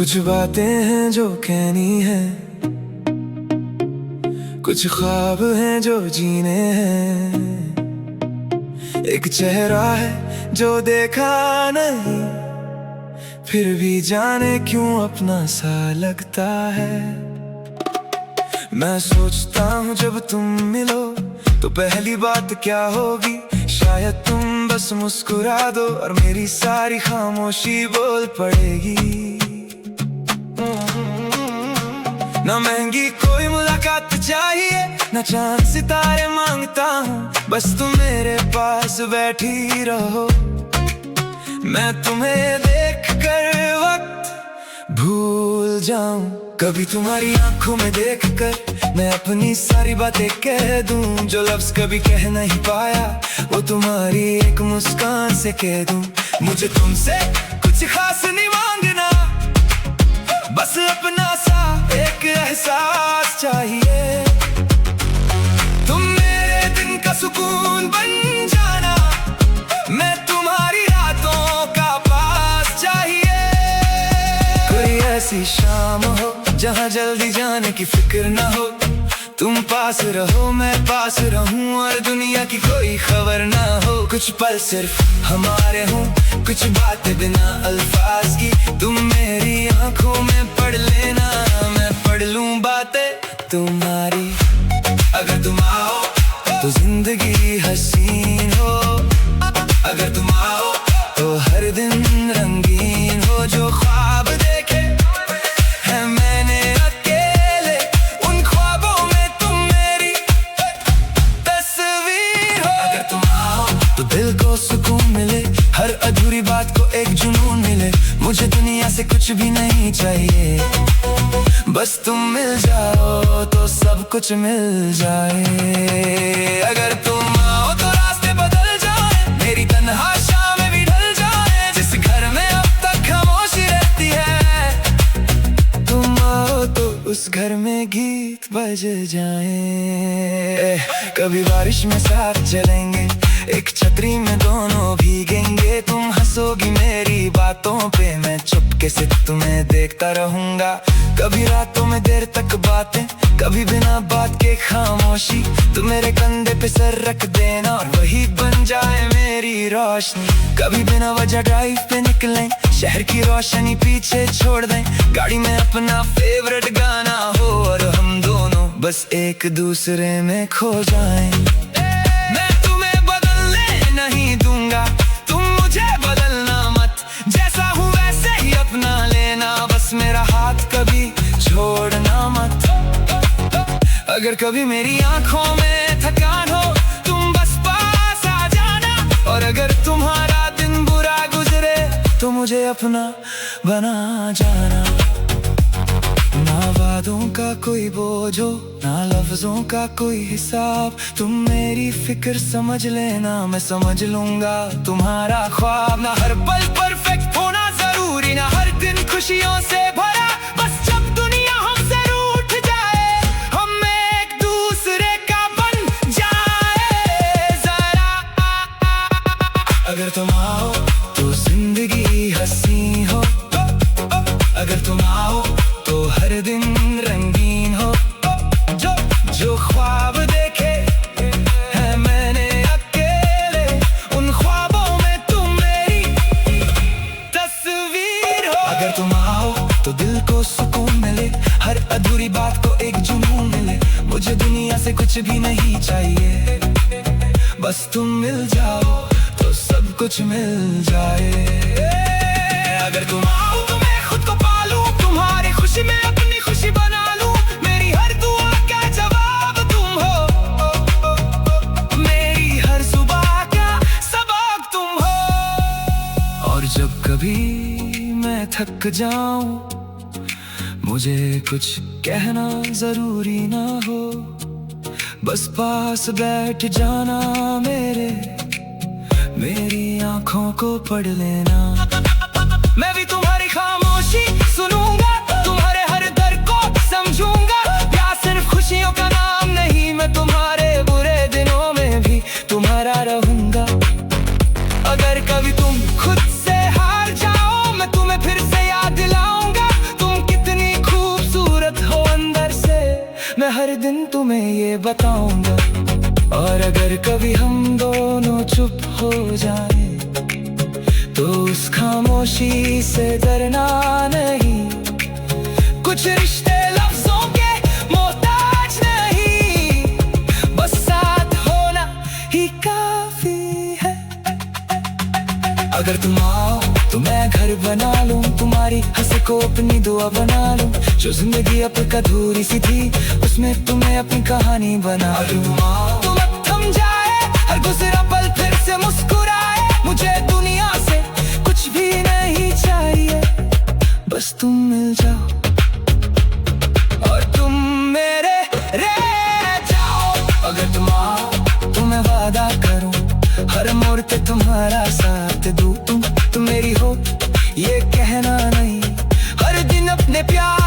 कुछ बातें हैं जो कहनी है, कुछ ख्वाब हैं जो जीने हैं। एक चेहरा है जो देखा नहीं, फिर भी जाने क्यों अपना सा लगता है। मैं सोचता हूँ जब तुम मिलो तो पहली बात क्या होगी, शायद तुम बस मुस्कुरा दो और मेरी सारी खामोशी बोल पड़ेगी। ना महंगी कोई मुलाकात चाहिए, ना चांद सितारे मांगता हूँ, बस तुम मेरे पास बैठी रहो। मैं तुम्हें देख कर वक्त भूल जाऊं, कभी तुम्हारी आंखों में देख कर मैं अपनी सारी बातें कह दूं। जो लफ्ज कभी कह नहीं पाया वो तुम्हारी एक मुस्कान से कह दूं। मुझे तुमसे कुछ खास नहीं मांगना, बस अपना सा एक एहसास चाहिए। तुम मेरे दिन का सुकून बन जाना, मैं तुम्हारी रातों का पास चाहिए। कोई ऐसी शाम हो जहाँ जल्दी जाने की फिक्र ना हो, तुम पास रहो मैं पास रहूं और दुनिया की कोई खबर ना हो। कुछ पल सिर्फ हमारे हों, कुछ बातें बिना अल्फाज की, तुम मेरी आंखों में पढ़ लेना, मैं पढ़ लूं बातें तुम्हारी। अगर तुम आओ तो जिंदगी हसीन हो, अगर तुम आओ तो हर दिन रंगीन हो। जो ख्वाब देखे है मैंने अकेले, उन ख्वाबों में तुम मेरी तस्वीर हो। अगर तुम आओ तो दिल को सुकून मिले, हर अधूरी बात को एक जुनून मिले। मुझे दुनिया से कुछ भी नहीं चाहिए, बस तुम मिल जाओ तो सब कुछ मिल जाए। अगर तुम आओ तो रास्ते बदल जाए, मेरी तन्हा शामें भी ढल जाए। जिस घर में अब तक खामोशी रहती है, तुम आओ तो उस घर में गीत बज जाए। कभी बारिश में साथ चलेंगे, एक छतरी में दोनों भीगेंगे। तुम हंसोगी मेरी बातों पे, मैं चुपके से तुम्हें देखता रहूंगा। कभी रातों में देर तक बातें, कभी बिना बात के खामोशी। तुम मेरे कंधे पे सर रख देना और वही बन जाए मेरी रोशनी। कभी बिना वजह ड्राइव पे निकलें, शहर की रोशनी पीछे छोड़ दें। गाड़ी में अपना फेवरेट गाना हो और हम दोनों बस एक दूसरे में खो जाएं। मैं तुम्हें बदलने नहीं दूंगा, तुम मुझे बदलना मत। जैसा हूँ वैसे ही अपना लेना, बस मेरा हाथ कभी छोड़ना मत। अगर कभी मेरी आंखों में थकान हो, तुम बस पास आ जाना। और अगर तुम्हारा दिन बुरा गुजरे तो मुझे अपना बना जाना। ना वादों का कोई बोझ हो, ना लफ्जों का कोई हिसाब। तुम मेरी फिक्र समझ लेना, मैं समझ लूंगा तुम्हारा ख्वाब। ना हर पल परफेक्ट होना जरूरी, ना हर दिन खुशियों से भरा। बस जब दुनिया हमसे रूठ जाए, हम एक दूसरे का बन जाए जरा। अगर तुम आओ तो जिंदगी हसी हो, अगर तुम आओ तो हर दिन रंगीन हो। जो ख्वाब देखे है मैंने अकेले, उन ख्वाबों में तुम मेरी तस्वीर हो। अगर तुम आओ तो दिल को सुकून मिले, हर अधूरी बात को एक जुनून मिले। मुझे दुनिया से कुछ भी नहीं चाहिए, बस तुम मिल जाओ तो सब कुछ मिल जाए। अगर तुम आओ तो मैं खुद को पालूं, तुम्हारी खुशी में अपनी खुशी बना लूं। मेरी हर दुआ का जवाब तुम हो, मेरी हर सुबह का सबक तुम हो। और जब कभी मैं थक जाऊं, मुझे कुछ कहना जरूरी ना हो, बस पास बैठ जाना मेरे, मेरी आंखों को पढ़ लेना। मैं भी तुम्हारी खामोशी सुनूंगा, तुम्हारे हर दर्द को समझूंगा। प्यार सिर्फ खुशियों का नाम नहीं, मैं तुम्हारे बुरे दिनों में भी तुम्हारा रहूंगा। अगर कभी तुम खुद से हार जाओ, मैं तुम्हें फिर से याद दिलाऊंगा। तुम मैं हर दिन तुम्हें ये बताऊंगा। और अगर कभी हम दोनों चुप हो जाए तो उस खामोशी से डरना नहीं। कुछ रिश्ते लफ्जों के मोहताज नहीं, बस साथ होना ही काफी है। अगर तुम आओ तो मैं घर बना लूं, तुम्हारी हंसी को अपनी दुआ बना लूं। जो जिंदगी अब तक अधूरी सी थी उसमें तुम्हें अपनी कहानी बना लूं। तुम अब थम जाए, हर गुजरा पल फिर से मुस्कुराए। मुझे दुनिया से कुछ भी नहीं चाहिए, बस तुम मिल जाओ और तुम मेरे रह जाओ। अगर तुम आओ तो मैं वादा करूं, हर मोड़ पे तुम्हारा साथ दूं। तुम मेरी हो ये कहना नहीं, हर दिन अपने प्यार